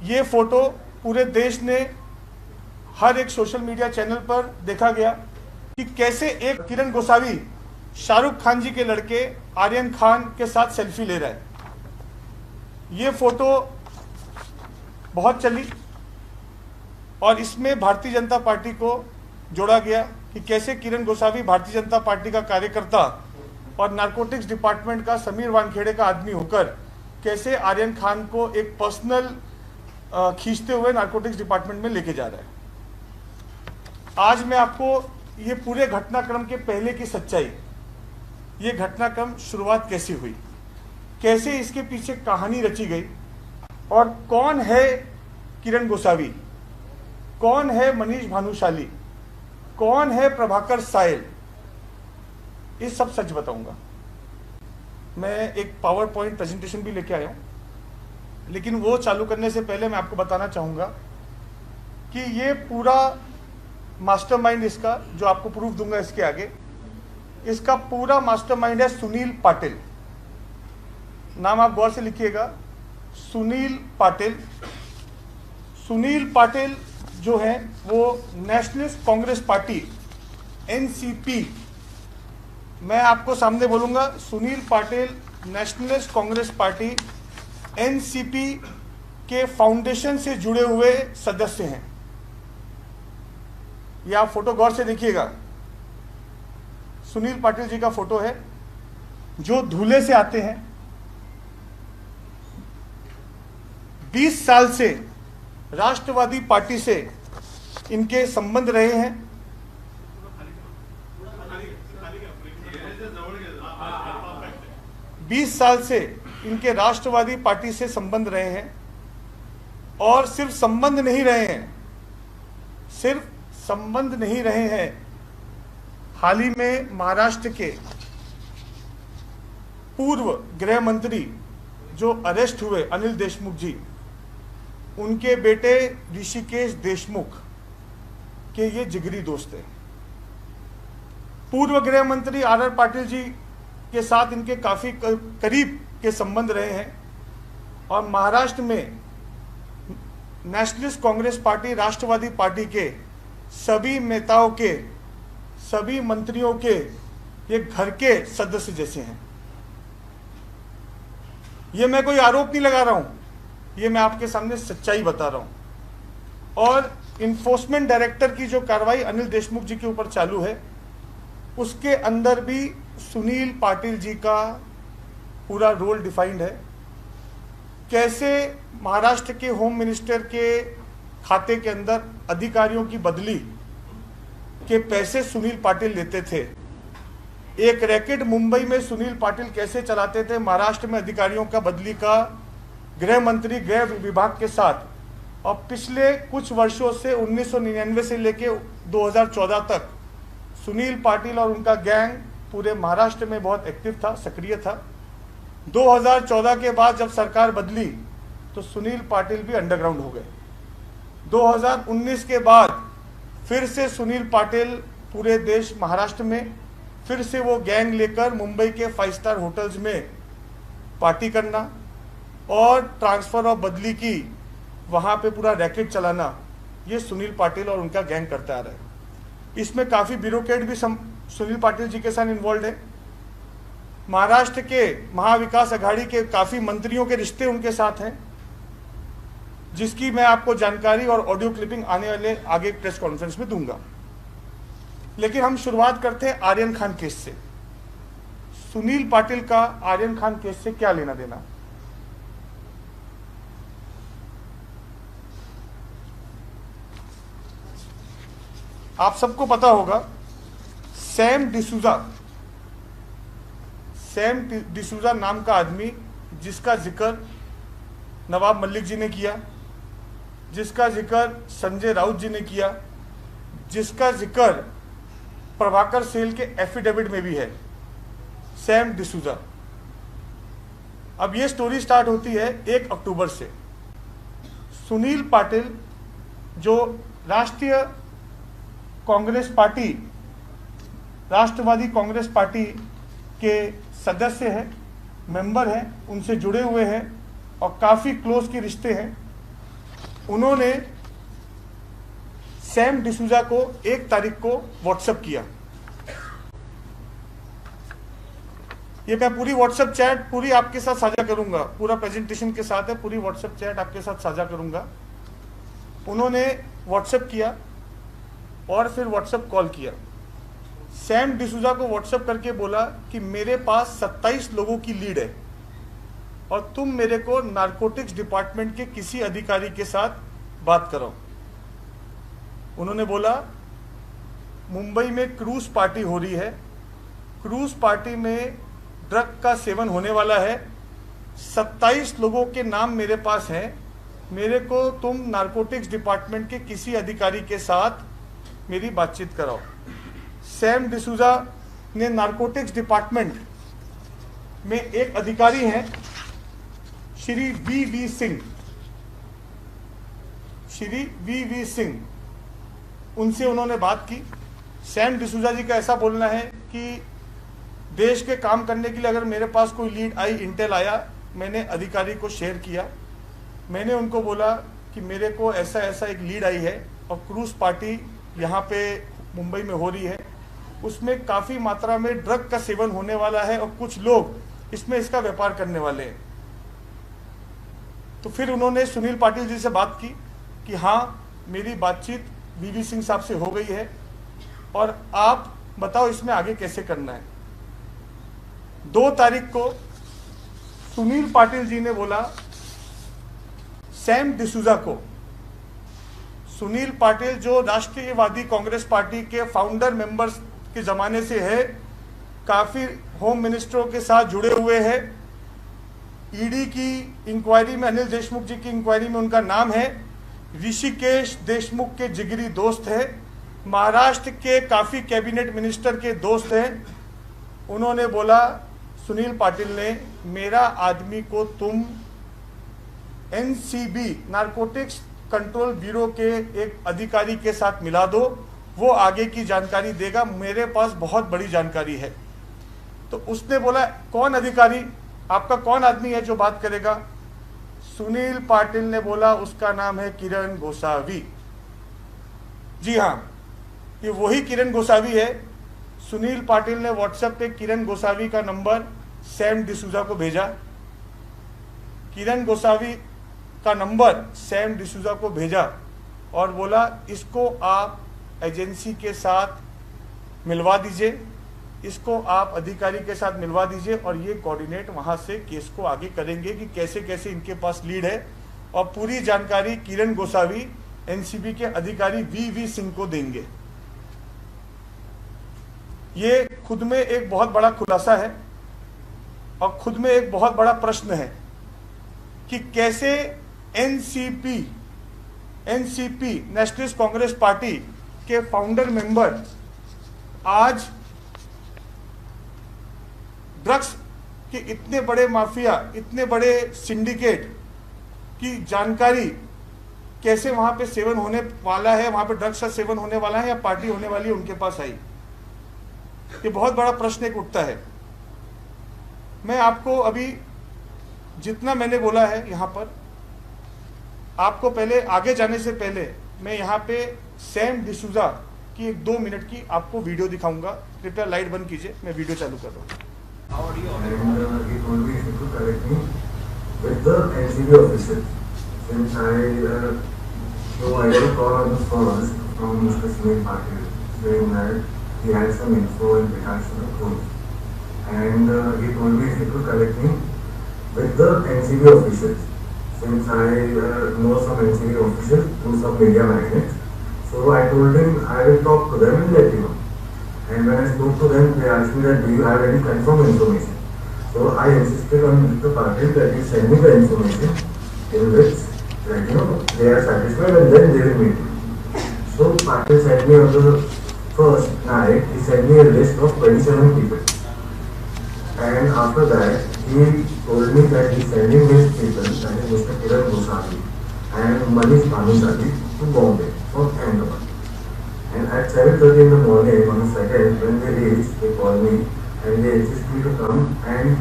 ये फोटो पूरे देश ने हर एक सोशल मीडिया चैनल पर देखा गया कि कैसे एक किरण गोसावी शाहरुख खान जी के लड़के आर्यन खान के साथ सेल्फी ले रहा है। ये फोटो बहुत चली और इसमें भारतीय जनता पार्टी को जोड़ा गया कि कैसे किरण गोसावी भारतीय जनता पार्टी का कार्यकर्ता और नारकोटिक्स डिपार्टमेंट का समीर वानखेड़े का आदमी होकर कैसे आर्यन खान को एक पर्सनल खींचते हुए नारकोटिक्स डिपार्टमेंट में लेके जा रहा है। आज मैं आपको ये पूरे घटनाक्रम के पहले की सच्चाई, ये घटनाक्रम शुरुआत कैसी हुई, कैसे इसके पीछे कहानी रची गई और कौन है किरण गोसावी, कौन है मनीष भानुशाली, कौन है प्रभाकर सायल, ये सब सच बताऊंगा। मैं एक पावर पॉइंट प्रेजेंटेशन भी लेके आया हूं, लेकिन वो चालू करने से पहले मैं आपको बताना चाहूंगा कि ये पूरा मास्टरमाइंड इसका, जो आपको प्रूफ दूंगा इसके आगे, इसका पूरा मास्टरमाइंड है सुनील पाटिल। नाम आप गौर से लिखिएगा, सुनील पाटिल। सुनील पाटिल जो है वो नेशनलिस्ट कांग्रेस पार्टी एनसीपी, मैं आपको सामने बोलूंगा, Sunil Patil nationalist Congress party NCP के फाउंडेशन से जुड़े हुए सदस्य हैं। ये आप फोटो गौर से देखिएगा, सुनील पाटिल जी का फोटो है जो धूले से आते हैं। 20 साल से राष्ट्रवादी पार्टी से इनके संबंध रहे हैं। बीस साल से इनके राष्ट्रवादी पार्टी से संबंध रहे हैं और सिर्फ संबंध नहीं रहे हैं, सिर्फ संबंध नहीं रहे हैं, हाल ही में महाराष्ट्र के पूर्व गृह मंत्री जो अरेस्ट हुए अनिल देशमुख जी, उनके बेटे ऋषिकेश देशमुख के ये जिगरी दोस्त हैं। पूर्व गृह मंत्री आर पाटिल जी के साथ इनके काफी करीब के संबंध रहे हैं और महाराष्ट्र में नेशनलिस्ट कांग्रेस पार्टी, राष्ट्रवादी पार्टी के सभी नेताओं के, सभी मंत्रियों के ये घर के सदस्य जैसे हैं। ये मैं कोई आरोप नहीं लगा रहा हूं, ये मैं आपके सामने सच्चाई बता रहा हूं। और इन्फोर्समेंट डायरेक्टर की जो कार्रवाई अनिल देशमुख जी के ऊपर चालू है, उसके अंदर भी सुनील पाटिल जी का पूरा रोल डिफाइंड है। कैसे महाराष्ट्र के होम मिनिस्टर के खाते के अंदर अधिकारियों की बदली के पैसे सुनील पाटिल लेते थे। एक रैकेट मुंबई में सुनील पाटिल कैसे चलाते थे महाराष्ट्र में अधिकारियों का बदली का, गृह मंत्री गृह विभाग के साथ। और पिछले कुछ वर्षों से 1999 से लेके 2014 तक सुनील पाटिल और उनका गैंग पूरे महाराष्ट्र में बहुत एक्टिव था, सक्रिय था। 2014 के बाद जब सरकार बदली तो सुनील पाटिल भी अंडरग्राउंड हो गए। 2019 के बाद फिर से सुनील पाटिल पूरे देश महाराष्ट्र में फिर से वो गैंग लेकर मुंबई के 5 स्टार होटल्स में पार्टी करना और ट्रांसफर और बदली की वहाँ पे पूरा रैकेट चलाना, ये सुनील पाटिल और उनका गैंग करता आ रहा है। इसमें काफ़ी ब्यूरोक्रेट भी सुनील पाटिल जी के साथ इन्वॉल्व है। महाराष्ट्र के महाविकास अघाड़ी के काफ़ी मंत्रियों के रिश्ते उनके साथ हैं, जिसकी मैं आपको जानकारी और ऑडियो क्लिपिंग आने वाले आगे प्रेस कॉन्फ्रेंस में दूंगा। लेकिन हम शुरुआत करते हैं आर्यन खान केस से। सुनील पाटिल का आर्यन खान केस से क्या लेना देना? आप सबको पता होगा, सैम डिसूजा नाम का आदमी, जिसका जिक्र नवाब मलिक जी ने किया, जिसका जिक्र संजय राउत जी ने किया, जिसका जिक्र प्रभाकर सेल के एफिडेविट में भी है, सैम डिसूजा। अब ये स्टोरी स्टार्ट होती है 1 अक्टूबर से। सुनील पाटिल जो राष्ट्रीय कांग्रेस पार्टी, राष्ट्रवादी कांग्रेस पार्टी के सदस्य हैं, मेंबर हैं, उनसे जुड़े हुए हैं और काफ़ी क्लोज के रिश्ते हैं। उन्होंने सैम डिसूजा को 1 तारीख को व्हाट्सएप किया। ये मैं पूरी व्हाट्सएप चैट पूरी आपके साथ साझा करूंगा, पूरा प्रेजेंटेशन के साथ है, पूरी व्हाट्सएप चैट आपके साथ साझा करूंगा। उन्होंने व्हाट्सएप किया और फिर व्हाट्सएप कॉल किया। सैम डिसूजा को व्हाट्सएप करके बोला कि मेरे पास 27 लोगों की लीड है और तुम मेरे को नारकोटिक्स डिपार्टमेंट के किसी अधिकारी के साथ बात करो। उन्होंने बोला मुंबई में क्रूज पार्टी हो रही है, क्रूज पार्टी में ड्रग का सेवन होने वाला है, 27 लोगों के नाम मेरे पास हैं, मेरे को तुम नारकोटिक्स डिपार्टमेंट के किसी अधिकारी के साथ मेरी बातचीत कराओ। सैम डिसूजा ने नारकोटिक्स डिपार्टमेंट में एक अधिकारी हैं श्री वी सिंह, उनसे उन्होंने बात की। सैम डिसूजा जी का ऐसा बोलना है कि देश के काम करने के लिए अगर मेरे पास कोई लीड आई, इंटेल आया, मैंने अधिकारी को शेयर किया। मैंने उनको बोला कि मेरे को ऐसा ऐसा एक लीड आई है और क्रूज पार्टी यहाँ पे मुंबई में हो रही है, उसमें काफ़ी मात्रा में ड्रग का सेवन होने वाला है और कुछ लोग इसमें इसका व्यापार करने वाले हैं। तो फिर उन्होंने सुनील पाटिल जी से बात की कि हाँ, मेरी बातचीत वी सिंह साहब से हो गई है और आप बताओ इसमें आगे कैसे करना है। 2 तारीख को सुनील पाटिल जी ने बोला सैम डिसूजा को, सुनील पाटिल जो राष्ट्रीयवादी कांग्रेस पार्टी के फाउंडर मेंबर्स के जमाने से है, काफी होम मिनिस्टरों के साथ जुड़े हुए हैं, ईडी की इंक्वायरी में, अनिल देशमुख जी की इंक्वायरी में उनका नाम है, ऋषिकेश देशमुख के जिगरी दोस्त है, महाराष्ट्र के काफी कैबिनेट मिनिस्टर के दोस्त हैं। उन्होंने बोला सुनील पाटिल ने, मेरा आदमी को तुम एनसीबी नारकोटिक्स कंट्रोल ब्यूरो के एक अधिकारी के साथ मिला दो, वो आगे की जानकारी देगा, मेरे पास बहुत बड़ी जानकारी है। तो उसने बोला कौन अधिकारी, आपका कौन आदमी है जो बात करेगा? सुनील पाटिल ने बोला उसका नाम है किरण गोसावी। जी हाँ, ये वही किरण गोसावी है। सुनील पाटिल ने व्हाट्सएप पे किरण गोसावी का नंबर सैम डिसूजा को भेजा। किरण गोसावी का नंबर सैम डिसूजा को भेजा और बोला इसको आप एजेंसी के साथ मिलवा दीजिए, इसको आप अधिकारी के साथ मिलवा दीजिए और ये कोऑर्डिनेट वहां से केस को आगे करेंगे कि कैसे कैसे इनके पास लीड है, और पूरी जानकारी किरण गोसावी एनसीबी के अधिकारी वी सिंह को देंगे। ये खुद में एक बहुत बड़ा खुलासा है और खुद में एक बहुत बड़ा प्रश्न है कि कैसे एनसीपी नेशनलिस्ट कांग्रेस पार्टी के फाउंडर मेंबर आज ड्रग्स के इतने बड़े माफिया, इतने बड़े सिंडिकेट की जानकारी कैसे वहां पे सेवन होने वाला है, वहां पे ड्रग्स का सेवन होने वाला है या पार्टी होने वाली है, उनके पास आई। ये बहुत बड़ा प्रश्न एक उठता है। मैं आपको अभी जितना मैंने बोला है यहाँ पर, आपको पहले आगे जाने से पहले मैं यहाँ पे सैम डिसूजा की एक 2 मिनट की आपको वीडियो दिखाऊंगा। कृपया लाइट बंद कीजिए, मैं वीडियो चालू कर रहा हूँ। He told me to correct me with the NCB official. Since I got a call on the first from Mr. Sunil Patil saying that he had some info in regards to the code. And he told me to correct me with the NCB officials. Since I know some NCB officials through some media magnets. So I told him I will talk to them and let you know. And when I spoke to them, they asked me that do you have any confirmed information? So I insisted on Mr. Patil that he send me the information in which that they are satisfied and then they will meet me. So Patil sent me on the first night, he sent me a list of 27 people. And after that, he told me that he is sending his people, that is Mr. Kiran Gosavi and Manish Bhanushali to Bombay for Ahmedabad. And at 7:30 in the morning on the second, when they reached, they called me and they insisted me to come and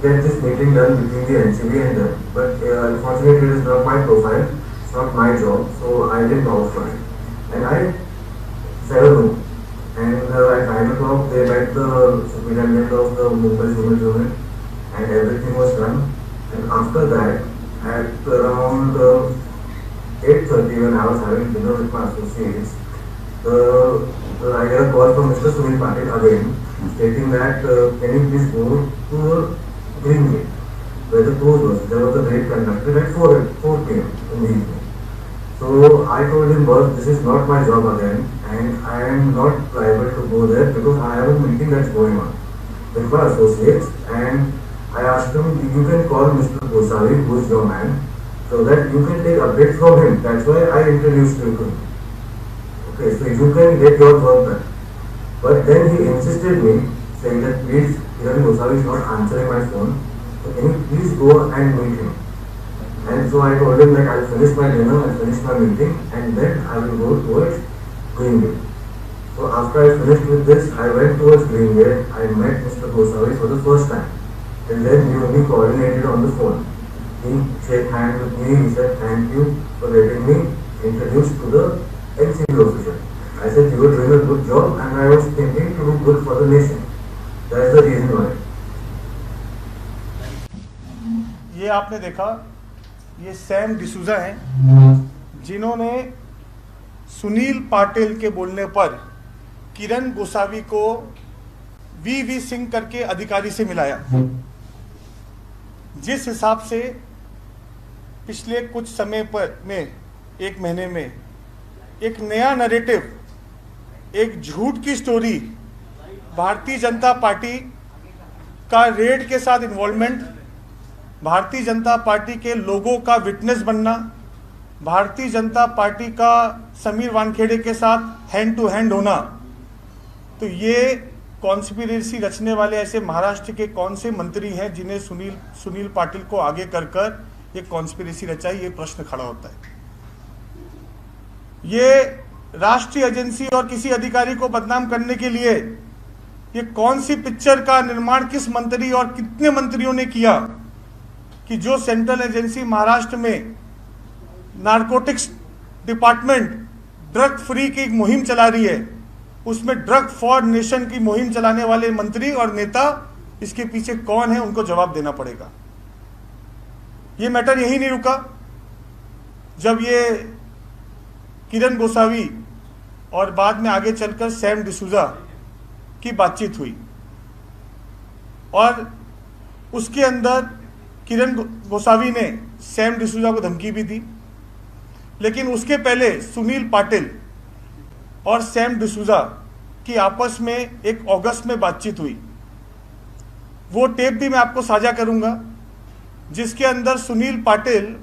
get this meeting done between the NCB and them. But unfortunately, it is not my profile, it's not my job, so I didn't offer it. And I said no. And at 9 o'clock, they met the superintendent of the Mumbai Civil Unit, and everything was done. And after that, at around 8:30, when I was having dinner with my associates, I got a call from Mr. Sunil Patil again, stating that can you please go to Green Gate, where the tour was. There was a raid conducted at 4 p.m. in the evening. So I told him, boss, this is not my job again, and I am not liable to go there because I have a meeting that's going on with my associates. And I asked him, you can call Mr. Gosavi, who is your man, so that you can take updates from him. That's why I introduced you to him. Okay, so you can get your work done. But then he insisted me, saying that please, Kiran Gosavi is not answering my phone, so can you please go and meet him? And so I told him that I'll finish my dinner, I'll finish my meeting, and then I will go towards Green Gate. So after I finished with this, I went towards Green Gate. I met Mr. Gosavi for the first time. And then we only coordinated on the phone. He shook hands with me, he said thank you for letting me introduced to the NCB official. I said you were doing a good job and I was thinking to do good for the nation. That is the reason why. ये आपने देखा, ये Sam D'Souza हैं जिन्होंने सुनील पाटिल के बोलने पर किरण गोसावी को वी सिंह करके अधिकारी से मिलाया। जिस हिसाब से पिछले कुछ समय पर में 1 महीने में एक नया नैरेटिव, एक झूठ की स्टोरी, भारतीय जनता पार्टी का रेड के साथ इन्वॉल्वमेंट, भारतीय जनता पार्टी के लोगों का विटनेस बनना, भारतीय जनता पार्टी का समीर वानखेड़े के साथ हैंड टू हैंड होना, तो ये कॉन्स्पिरेसी रचने वाले ऐसे महाराष्ट्र के कौन से मंत्री हैं जिन्हें सुनील पाटिल को आगे कर ये कॉन्स्पिरेसी रचाई, ये प्रश्न खड़ा होता है। ये राष्ट्रीय एजेंसी और किसी अधिकारी को बदनाम करने के लिए ये कौन सी पिक्चर का निर्माण किस मंत्री और कितने मंत्रियों ने किया कि जो सेंट्रल एजेंसी महाराष्ट्र में नारकोटिक्स डिपार्टमेंट ड्रग फ्री की मुहिम चला रही है, उसमें ड्रग फॉर नेशन की मुहिम चलाने वाले मंत्री और नेता इसके पीछे कौन है, उनको जवाब देना पड़ेगा। ये मैटर यही नहीं रुका। जब ये किरण गोसावी और बाद में आगे चलकर सैम डिसूजा की बातचीत हुई और उसके अंदर किरण गोसावी ने सैम डिसूजा को धमकी भी दी, लेकिन उसके पहले सुनील पाटिल और सैम डिसूजा की आपस में 1 अगस्त में बातचीत हुई। वो टेप भी मैं आपको साझा करूंगा, जिसके अंदर सुनील पाटिल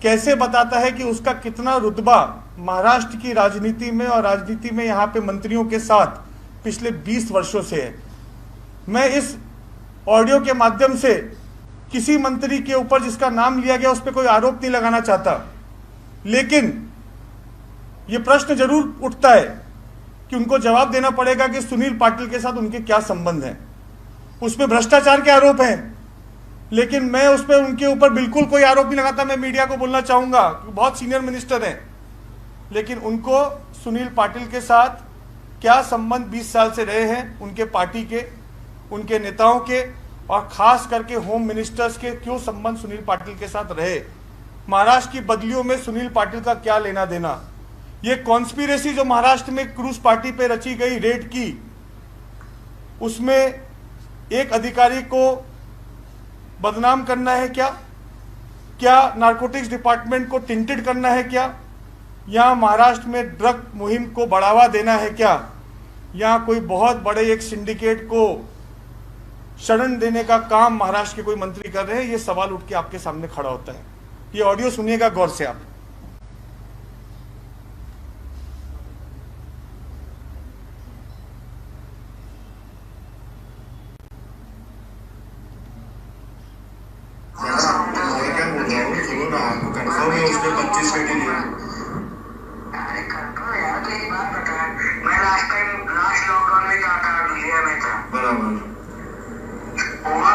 कैसे बताता है कि उसका कितना रुतबा महाराष्ट्र की राजनीति में और राजनीति में यहाँ पे मंत्रियों के साथ पिछले 20 वर्षों से है। मैं इस ऑडियो के माध्यम से किसी मंत्री के ऊपर जिसका नाम लिया गया उस पर कोई आरोप नहीं लगाना चाहता, लेकिन यह प्रश्न जरूर उठता है कि उनको जवाब देना पड़ेगा कि सुनील पाटिल के साथ उनके क्या संबंध हैं। उसमें भ्रष्टाचार के आरोप हैं, लेकिन मैं उस पर उनके ऊपर बिल्कुल कोई आरोप नहीं लगाता। मैं मीडिया को बोलना चाहूंगा, बहुत सीनियर मिनिस्टर हैं, लेकिन उनको सुनील पाटिल के साथ क्या संबंध 20 साल से रहे हैं, उनके पार्टी के, उनके नेताओं के और खास करके होम मिनिस्टर्स के क्यों संबंध सुनील पाटिल के साथ रहे, महाराष्ट्र की बदलियों में सुनील पाटिल का क्या लेना देना। ये कॉन्स्पिरेसी जो महाराष्ट्र में क्रूज पार्टी पे रची गई रेड की, उसमें एक अधिकारी को बदनाम करना है क्या नारकोटिक्स डिपार्टमेंट को टिंटेड करना है क्या, या महाराष्ट्र में ड्रग मुहिम को बढ़ावा देना है क्या, या कोई बहुत बड़े एक सिंडिकेट को शरण देने का काम महाराष्ट्र के कोई मंत्री कर रहे हैं, ये सवाल उठ के आपके सामने खड़ा होता है। ये ऑडियो सुनिएगा गौर से आप।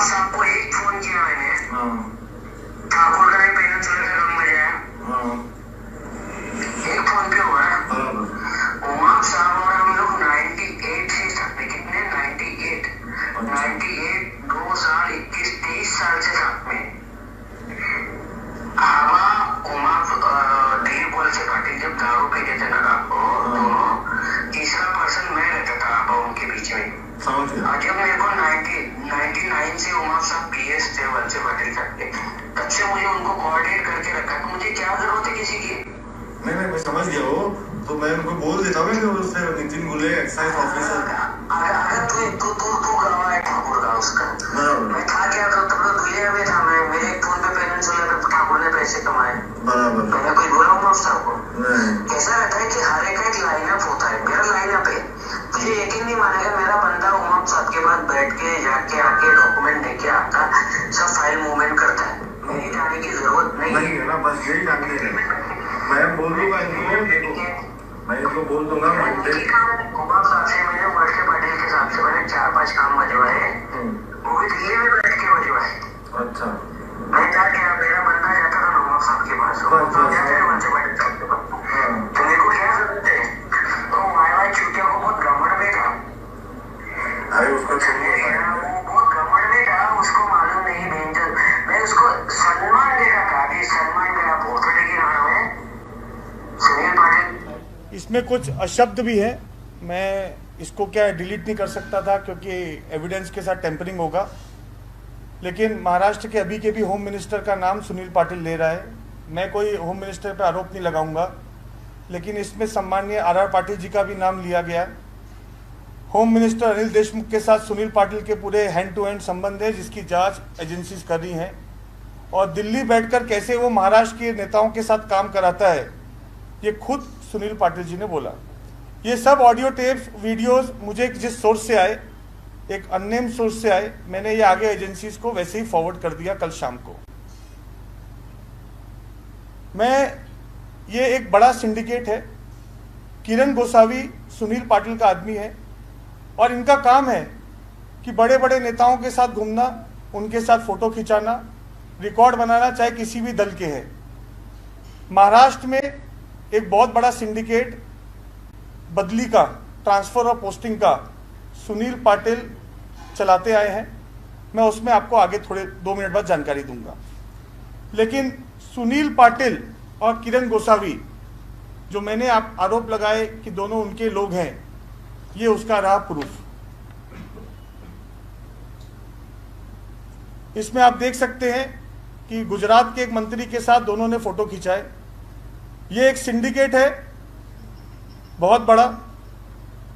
आपको एक ठाकुर का ही पेनिनसुला का रंग में जाए, एक फोन पे हुआ है। उमाम साहब और हम लोग 98 से साथ में, कितने 98 2 साल 21-23 साल से साथ में। हवा उमाम दिलीप वलसे पाटिल जब दारू पीते थे ना रात को, दोनों तीसरा पर्सन मैं रहता था हवा उनके बीच में। और जब मेरे को 99 से उमाम साहब PS थे वलसे पाटिल साहब के, तब से मुझे उनको कोऑर्डिनेट करके रखा कि मुझे क्या जरूरत है किसी की। नहीं मैं समझ गया वो, तो मैं उनको बोल देता हूँ उससे नितिन गुले एक्साइज ऑफिसर। अगर तू गवाह है ठाकुर का उसका, मैं था क्या तो दुनिया में था, मैं मेरे एक फोन पे पेनिनसुला पे ठाकुर ने पैसे कमाए, बराबर। मैंने कोई बोला उमाम साहब को? कैसा रहता है कि हर एक का एक लाइनअप होता है, मेरा लाइनअप है, तुझे यकीन नहीं मानेगा, मेरा बंदा उमाम साहब के बाद बैठ के जाके आके डॉक्यूमेंट देके आता, सब फाइल मूवमेंट करता है, मेरी जाने की जरूरत नहीं है ना, बस यही जानते हैं। मैं बोल दूंगा इनको, देखो मैं इनको बोल दूंगा मंडे उमाम साहब से मैंने वलसे पाटिल के साथ से मैंने 4-5 काम बजवाए, वो भी दिल्ली में बैठ के बजवाए। अच्छा मैं जाके मेरा बंदा जाता था उमाम साहब के पास, उमाम साहब जाते थे वलसे पाटिल साहब के पास, तो मेरे को क्या जरूरत है? तो वाई चूतिया को बहुत घमंड में था, अरे उसका वो बहुत घमंड में था, उसको मालूम नहीं बेंजल, मैं उसको सम्मान देता था कि सम्मान मेरा पोर्टल की नाम है सुनील पाटिल। इसमें कुछ अशब्द भी है, मैं इसको क्या डिलीट नहीं कर सकता था क्योंकि एविडेंस के साथ टेम्परिंग होगा, लेकिन महाराष्ट्र के अभी के भी होम मिनिस्टर का नाम सुनील पाटिल ले रहा है। मैं कोई होम मिनिस्टर पर आरोप नहीं लगाऊंगा, लेकिन इसमें सम्माननीय RR पाटिल जी का भी नाम लिया गया। होम मिनिस्टर अनिल देशमुख के साथ सुनील पाटिल के पूरे हैंड टू हैंड संबंध है, जिसकी जांच एजेंसीज कर रही हैं, और दिल्ली बैठकर कैसे वो महाराष्ट्र के नेताओं के साथ काम कराता है ये खुद सुनील पाटिल जी ने बोला। ये सब ऑडियो टेप्स वीडियोस मुझे जिस सोर्स से आए, एक अननेम सोर्स से आए, मैंने ये आगे एजेंसीज को वैसे ही फॉरवर्ड कर दिया कल शाम को। ये एक बड़ा सिंडिकेट है, किरण गोसावी सुनील पाटिल का आदमी है, और इनका काम है कि बड़े बड़े नेताओं के साथ घूमना, उनके साथ फोटो खिंचाना, रिकॉर्ड बनाना, चाहे किसी भी दल के हैं। महाराष्ट्र में एक बहुत बड़ा सिंडिकेट बदली का, ट्रांसफर और पोस्टिंग का सुनील पाटिल चलाते आए हैं। मैं उसमें आपको आगे थोड़े 2 मिनट बाद जानकारी दूंगा। लेकिन सुनील पाटिल और किरण गोसावी जो मैंने आरोप लगाए कि दोनों उनके लोग हैं, ये उसका रहा प्रूफ। इसमें आप देख सकते हैं कि गुजरात के एक मंत्री के साथ दोनों ने फोटो खिंचाए। ये एक सिंडिकेट है बहुत बड़ा।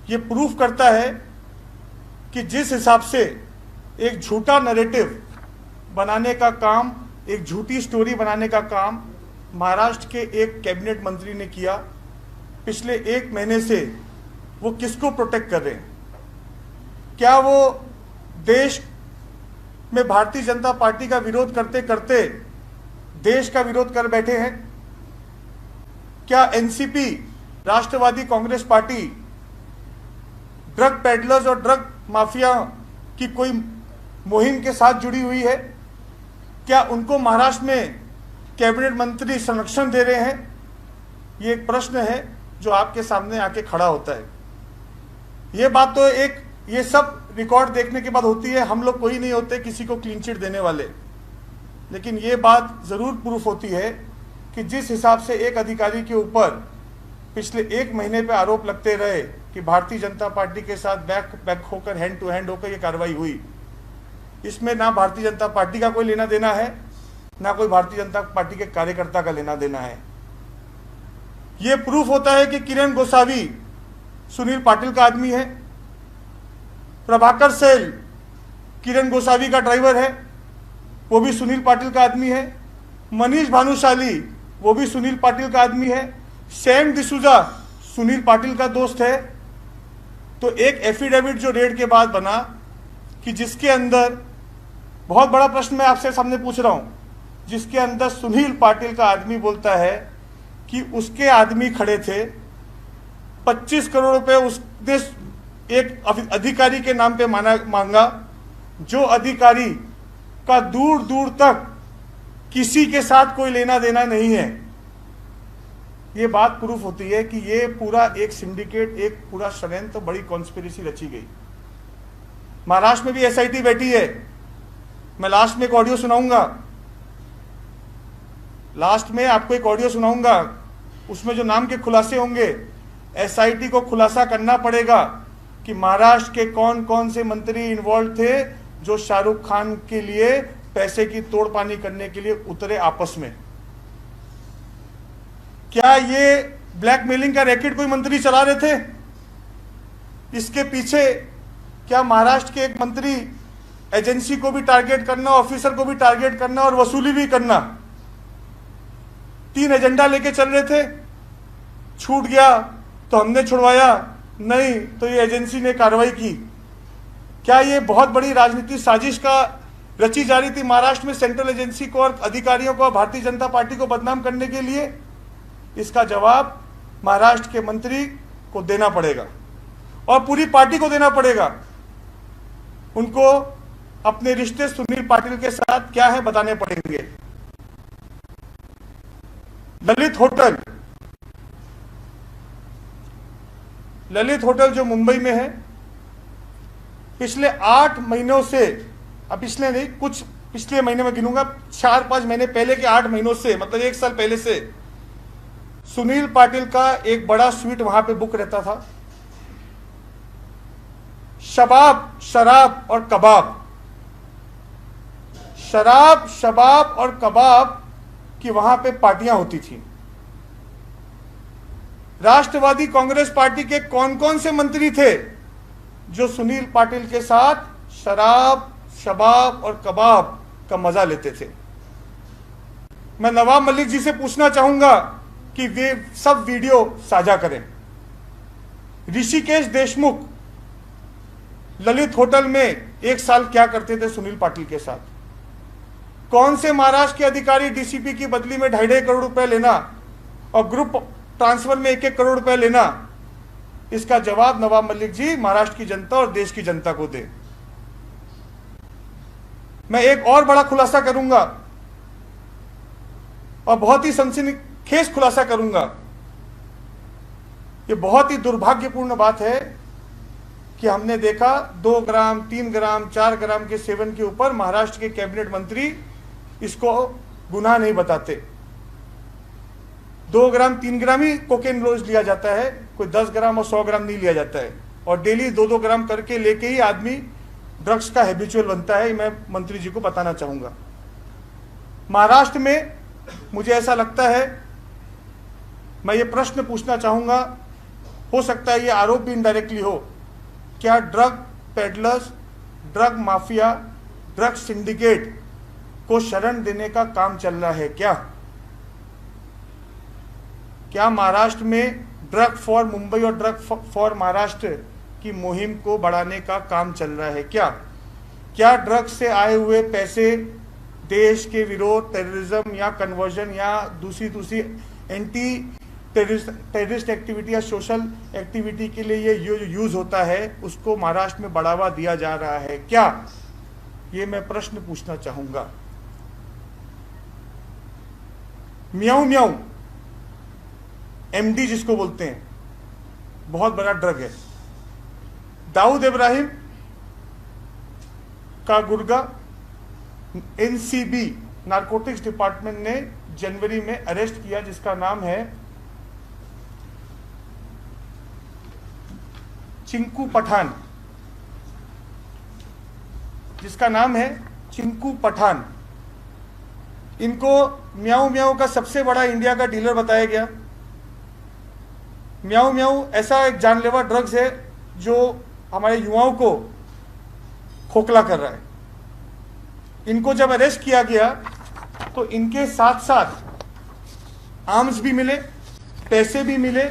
ये प्रूफ करता है कि जिस हिसाब से एक झूठा नैरेटिव बनाने का काम, एक झूठी स्टोरी बनाने का काम महाराष्ट्र के एक कैबिनेट मंत्री ने किया पिछले 1 महीने से, वो किसको प्रोटेक्ट कर रहे हैं? क्या वो देश में भारतीय जनता पार्टी का विरोध करते करते देश का विरोध कर बैठे हैं? क्या एनसीपी, राष्ट्रवादी कांग्रेस पार्टी, ड्रग पेडलर्स और ड्रग माफिया की कोई मुहिम के साथ जुड़ी हुई है? क्या उनको महाराष्ट्र में कैबिनेट मंत्री संरक्षण दे रहे हैं? ये एक प्रश्न है जो आपके सामने आके खड़ा होता है। ये बात तो ये सब रिकॉर्ड देखने के बाद होती है, हम लोग कोई नहीं होते किसी को क्लीन चिट देने वाले, लेकिन ये बात जरूर प्रूफ होती है कि जिस हिसाब से एक अधिकारी के ऊपर पिछले 1 महीने पे आरोप लगते रहे कि भारतीय जनता पार्टी के साथ बैक होकर, हैंड टू हैंड होकर ये कार्रवाई हुई, इसमें ना भारतीय जनता पार्टी का कोई लेना देना है, ना कोई भारतीय जनता पार्टी के कार्यकर्ता का लेना देना है। ये प्रूफ होता है कि किरण गोसावी सुनील पाटिल का आदमी है, प्रभाकर सेल किरण गोसावी का ड्राइवर है, वो भी सुनील पाटिल का आदमी है, मनीष भानुशाली वो भी सुनील पाटिल का आदमी है, सैम डिसूजा सुनील पाटिल का दोस्त है। तो एक एफिडेविट जो रेड के बाद बना कि जिसके अंदर, बहुत बड़ा प्रश्न मैं आपसे सामने पूछ रहा हूं, जिसके अंदर सुनील पाटिल का आदमी बोलता है कि उसके आदमी खड़े थे, 25 करोड़ रुपए उसने एक अधिकारी के नाम पे मांगा, जो अधिकारी का दूर दूर तक किसी के साथ कोई लेना देना नहीं है। ये बात प्रूफ होती है कि ये पूरा एक सिंडिकेट, एक पूरा षड्यंत्र, बड़ी कॉन्स्पिरेसी रची गई। महाराष्ट्र में भी एसआईटी बैठी है। मैं लास्ट में एक ऑडियो सुनाऊंगा, लास्ट में आपको एक ऑडियो सुनाऊंगा, उसमें जो नाम के खुलासे होंगे, एसआईटी को खुलासा करना पड़ेगा कि महाराष्ट्र के कौन कौन से मंत्री इन्वॉल्व थे जो शाहरुख खान के लिए पैसे की तोड़पानी करने के लिए उतरे आपस में। क्या ये ब्लैकमेलिंग का रैकेट कोई मंत्री चला रहे थे? इसके पीछे क्या महाराष्ट्र के एक मंत्री एजेंसी को भी टारगेट करना, ऑफिसर को भी टारगेट करना और वसूली भी करना, 3 एजेंडा लेके चल रहे थे? छूट गया तो हमने छुड़वाया, नहीं तो ये एजेंसी ने कार्रवाई की। क्या ये बहुत बड़ी राजनीतिक साजिश का रची जा रही थी महाराष्ट्र में सेंट्रल एजेंसी को और अधिकारियों को, भारतीय जनता पार्टी को बदनाम करने के लिए? इसका जवाब महाराष्ट्र के मंत्री को देना पड़ेगा और पूरी पार्टी को देना पड़ेगा। उनको अपने रिश्ते सुनील पाटिल के साथ क्या है बताने पड़ेंगे। ललित होटल जो मुंबई में है, पिछले 8 महीनों से, अब पिछले नहीं, कुछ पिछले महीने में गिनूंगा, 4-5 महीने पहले के 8 महीनों से, मतलब 1 साल पहले से सुनील पाटिल का एक बड़ा स्वीट वहां पे बुक रहता था। शराब और कबाब की वहां पे पार्टियां होती थी। राष्ट्रवादी कांग्रेस पार्टी के कौन कौन से मंत्री थे जो सुनील पाटिल के साथ शराब और कबाब का मजा लेते थे? मैं नवाब मलिक जी से पूछना चाहूंगा कि वे सब वीडियो साझा करें। ऋषिकेश देशमुख ललित होटल में 1 साल क्या करते थे सुनील पाटिल के साथ? कौन से महाराष्ट्र के अधिकारी डीसीपी की बदली में 2.5 करोड़ रुपए लेना और ग्रुप ट्रांसफर में 1-1 करोड़ रुपए लेना? इसका जवाब नवाब मलिक जी महाराष्ट्र की जनता और देश की जनता को दे। मैं एक और बड़ा खुलासा करूंगा और बहुत ही सनसनीखेज खुलासा करूंगा। यह बहुत ही दुर्भाग्यपूर्ण बात है कि हमने देखा 2 ग्राम, 3 ग्राम, 4 ग्राम के सेवन के ऊपर महाराष्ट्र के कैबिनेट मंत्री इसको गुनाह नहीं बताते। 2 ग्राम, 3 ग्राम ही कोकेन रोज लिया जाता है, कोई 10 ग्राम और 100 ग्राम नहीं लिया जाता है, और डेली 2-2 ग्राम करके लेके ही आदमी ड्रग्स का हैबिचुअल बनता है। मैं मंत्री जी को बताना चाहूंगा। महाराष्ट्र में मुझे ऐसा लगता है, मैं ये प्रश्न पूछना चाहूंगा, हो सकता है ये आरोप भी इनडायरेक्टली हो, क्या drug peddlers, drug mafia, drug syndicate को शरण देने का काम चल रहा है? क्या महाराष्ट्र में ड्रग फॉर मुंबई और ड्रग फॉर महाराष्ट्र की मुहिम को बढ़ाने का काम चल रहा है? क्या ड्रग से आए हुए पैसे देश के विरोध, टेररिज्म या कन्वर्जन या दूसरी एंटी टेररिस्ट एक्टिविटी या सोशल एक्टिविटी के लिए ये यूज होता है, उसको महाराष्ट्र में बढ़ावा दिया जा रहा है क्या? ये मैं प्रश्न पूछना चाहूंगा। म्याऊ म्याऊ एमडी जिसको बोलते हैं, बहुत बड़ा ड्रग है। दाऊद इब्राहिम का गुर्गा एनसीबी नारकोटिक्स डिपार्टमेंट ने जनवरी में अरेस्ट किया, जिसका नाम है चिंकू पठान। इनको म्याऊ म्याऊ का सबसे बड़ा इंडिया का डीलर बताया गया। म्याऊ म्याऊ ऐसा एक जानलेवा ड्रग्स है जो हमारे युवाओं को खोखला कर रहा है। इनको जब अरेस्ट किया गया तो इनके साथ साथ आर्म्स भी मिले, पैसे भी मिले,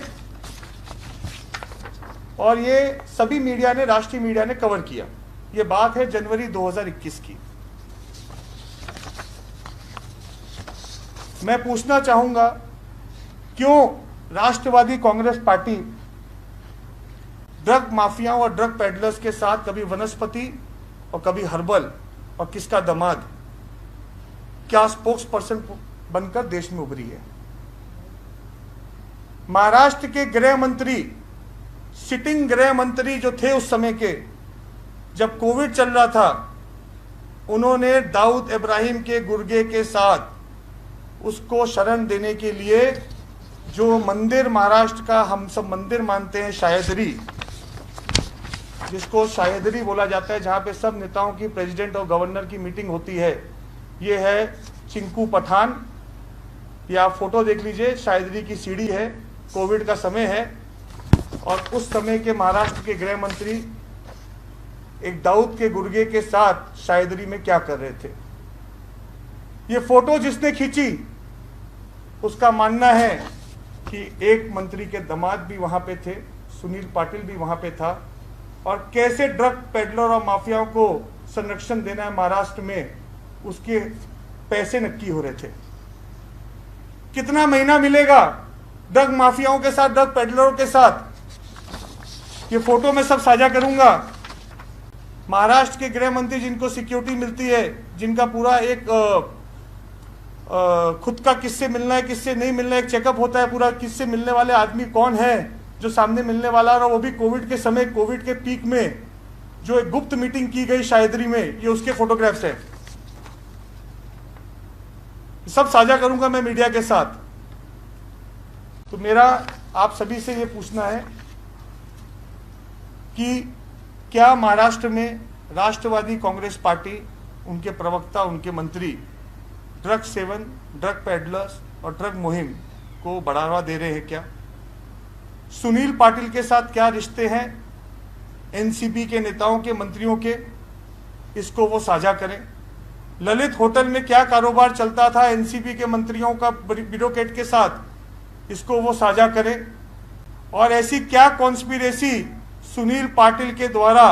और ये सभी मीडिया ने, राष्ट्रीय मीडिया ने कवर किया। ये बात है जनवरी 2021 की। मैं पूछना चाहूंगा, क्यों राष्ट्रवादी कांग्रेस पार्टी ड्रग माफियाओं और ड्रग पेडलर्स के साथ कभी वनस्पति और कभी हर्बल और किसका दामाद क्या स्पोक्स पर्सन बनकर देश में उभरी है। महाराष्ट्र के गृह मंत्री, सिटिंग गृह मंत्री जो थे उस समय के, जब कोविड चल रहा था, उन्होंने दाऊद इब्राहिम के गुर्गे के साथ उसको शरण देने के लिए जो मंदिर महाराष्ट्र का हम सब मंदिर मानते हैं, शायदरी, जिसको शायदरी बोला जाता है, जहां पे सब नेताओं की, प्रेसिडेंट और गवर्नर की मीटिंग होती है, ये है चिंकू पठान। ये आप फोटो देख लीजिए, शायदरी की सीढ़ी है, कोविड का समय है, और उस समय के महाराष्ट्र के गृह मंत्री एक दाऊद के गुर्गे के साथ शायदरी में क्या कर रहे थे। ये फोटो जिसने खींची उसका मानना है कि एक मंत्री के दामाद भी वहां पे थे, सुनील पाटिल भी वहां पे था, और कैसे ड्रग पेडलर और माफियाओं को संरक्षण देना है महाराष्ट्र में, उसके पैसे नक्की हो रहे थे। कितना महीना मिलेगा ड्रग माफियाओं के साथ, ड्रग पेडलरों के साथ, ये फोटो मैं सब साझा करूंगा। महाराष्ट्र के गृह मंत्री जिनको सिक्योरिटी मिलती है, जिनका पूरा एक खुद का किससे मिलना है किससे नहीं मिलना है एक चेकअप होता है, पूरा किससे मिलने वाले आदमी कौन है जो सामने मिलने वाला, और वो भी कोविड के समय, कोविड के पीक में जो एक गुप्त मीटिंग की गई शायदरी में, ये उसके फोटोग्राफ्स हैं। सब साझा करूंगा मैं मीडिया के साथ। तो मेरा आप सभी से ये पूछना है कि क्या महाराष्ट्र में राष्ट्रवादी कांग्रेस पार्टी, उनके प्रवक्ता, उनके मंत्री ड्रग सेवन, ड्रग पेडलर्स और ड्रग मुहिम को बढ़ावा दे रहे हैं क्या? सुनील पाटिल के साथ क्या रिश्ते हैं एनसीपी के नेताओं के, मंत्रियों के, इसको वो साझा करें। ललित होटल में क्या कारोबार चलता था एनसीपी के मंत्रियों का ब्यूरोक्रेट के साथ, इसको वो साझा करें। और ऐसी क्या कॉन्स्पिरेसी सुनील पाटिल के द्वारा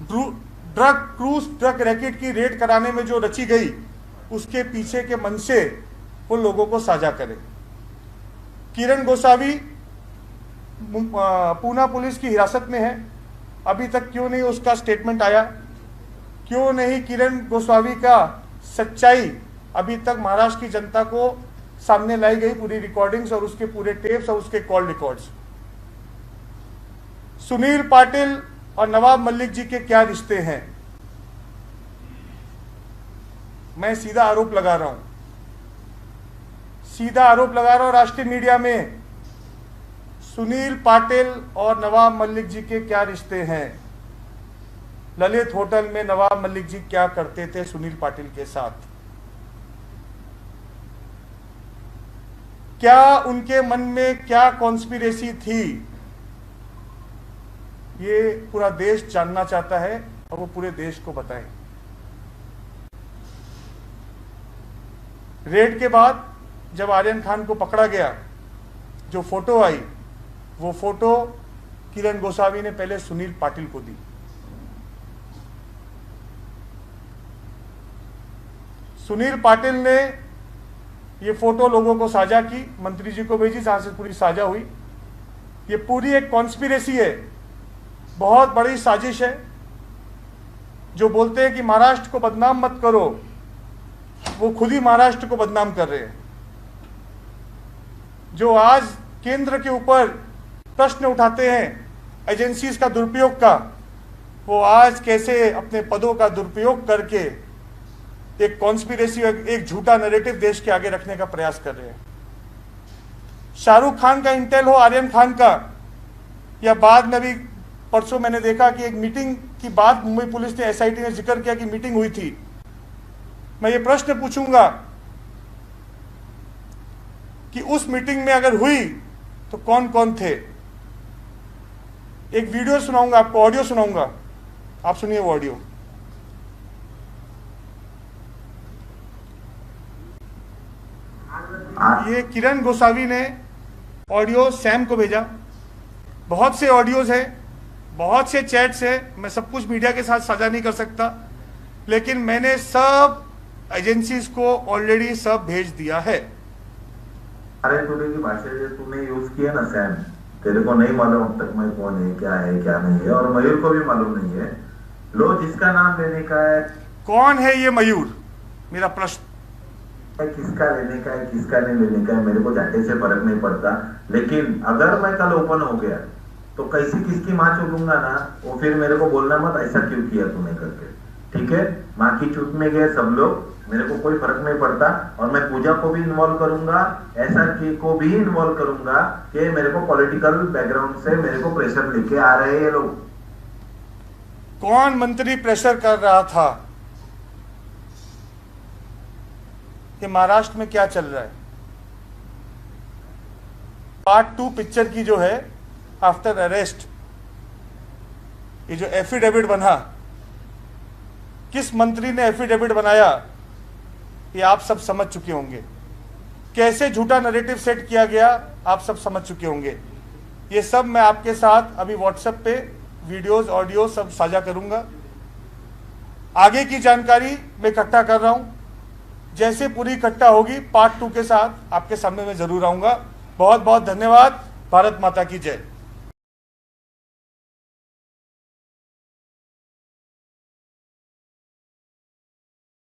ड्रग रैकेट की रेड कराने में जो रची गई, उसके पीछे के मनसे वो लोगों को साझा करें। किरण गोसावी पूना पुलिस की हिरासत में है, अभी तक क्यों नहीं उसका स्टेटमेंट आया? क्यों नहीं किरण गोसावी का सच्चाई अभी तक महाराष्ट्र की जनता को सामने लाई गई, पूरी रिकॉर्डिंग्स और उसके पूरे टेप्स और उसके कॉल रिकॉर्ड्स? सुनील पाटिल और नवाब मलिक जी के क्या रिश्ते हैं? मैं सीधा आरोप लगा रहा हूं, सीधा आरोप लगा रहा हूं राष्ट्रीय मीडिया में। सुनील पाटिल और नवाब मलिक जी के क्या रिश्ते हैं? ललित होटल में नवाब मलिक जी क्या करते थे सुनील पाटिल के साथ? क्या उनके मन में क्या कॉन्स्पिरेसी थी? ये पूरा देश जानना चाहता है और वो पूरे देश को बताएं। रेड के बाद जब आर्यन खान को पकड़ा गया, जो फोटो आई, वो फोटो किरण गोसावी ने पहले सुनील पाटिल को दी। सुनील पाटिल ने ये फोटो लोगों को साझा की, मंत्री जी को भेजी, जहां से पूरी साझा हुई। ये पूरी एक कॉन्स्पिरेसी है, बहुत बड़ी साजिश है। जो बोलते हैं कि महाराष्ट्र को बदनाम मत करो, वो खुद ही महाराष्ट्र को बदनाम कर रहे हैं। जो आज केंद्र के ऊपर प्रश्न उठाते हैं एजेंसीज का दुरुपयोग का, वो आज कैसे अपने पदों का दुरुपयोग करके एक कॉन्स्पिरेसी, एक झूठा नैरेटिव देश के आगे रखने का प्रयास कर रहे हैं। शाहरुख खान का इंटेल हो, आर्यन खान का, या बाद में भी परसों मैंने देखा कि एक मीटिंग की बात मुंबई पुलिस ने, एसआईटी ने जिक्र किया कि मीटिंग हुई थी। मैं ये प्रश्न पूछूंगा कि उस मीटिंग में अगर हुई तो कौन कौन थे? एक वीडियो सुनाऊंगा आपको, ऑडियो सुनाऊंगा, आप सुनिए वो ऑडियो। ये किरण गोसावी ने ऑडियो सैम को भेजा। बहुत से ऑडियोज हैं, बहुत से चैट्स हैं, मैं सब कुछ मीडिया के साथ साझा नहीं कर सकता, लेकिन मैंने सब एजेंसीज को ऑलरेडी सब भेज दिया है। अरे तूने की भाषा जो तूने यूज किया ना सैम, तेरे को नहीं मालूम अब तक मैं कौन है क्या नहीं है, और मयूर को भी मालूम नहीं है। लो जिसका नाम लेने का है, कौन है ये मयूर? मेरा प्रश्न, किसका लेने का है किसका नहीं लेने का है मेरे को जाते से फर्क नहीं पड़ता, लेकिन अगर मैं कल ओपन हो गया तो कैसी किसकी माँ चूटूंगा ना, वो फिर मेरे को बोलना मत ऐसा क्यों किया तूने करके। ठीक है, माँ की चूट में गए सब लोग, मेरे को कोई फर्क नहीं पड़ता। और मैं पूजा को भी इन्वॉल्व करूंगा, SRK को भी इन्वॉल्व करूंगा कि मेरे को पॉलिटिकल बैकग्राउंड से मेरे को प्रेशर लेके आ रहे हैं ये लोग। कौन मंत्री प्रेशर कर रहा था कि महाराष्ट्र में क्या चल रहा है? पार्ट 2 पिक्चर की जो है आफ्टर अरेस्ट, ये जो एफिडेविट बना, किस मंत्री ने एफिडेविट बनाया ये आप सब समझ चुके होंगे। कैसे झूठा नैरेटिव सेट किया गया आप सब समझ चुके होंगे। ये सब मैं आपके साथ अभी व्हाट्सएप पे वीडियोस ऑडियो सब साझा करूंगा। आगे की जानकारी मैं इकट्ठा कर रहा हूं, जैसे पूरी इकट्ठा होगी पार्ट 2 के साथ आपके सामने मैं जरूर आऊंगा। बहुत बहुत धन्यवाद। भारत माता की जय।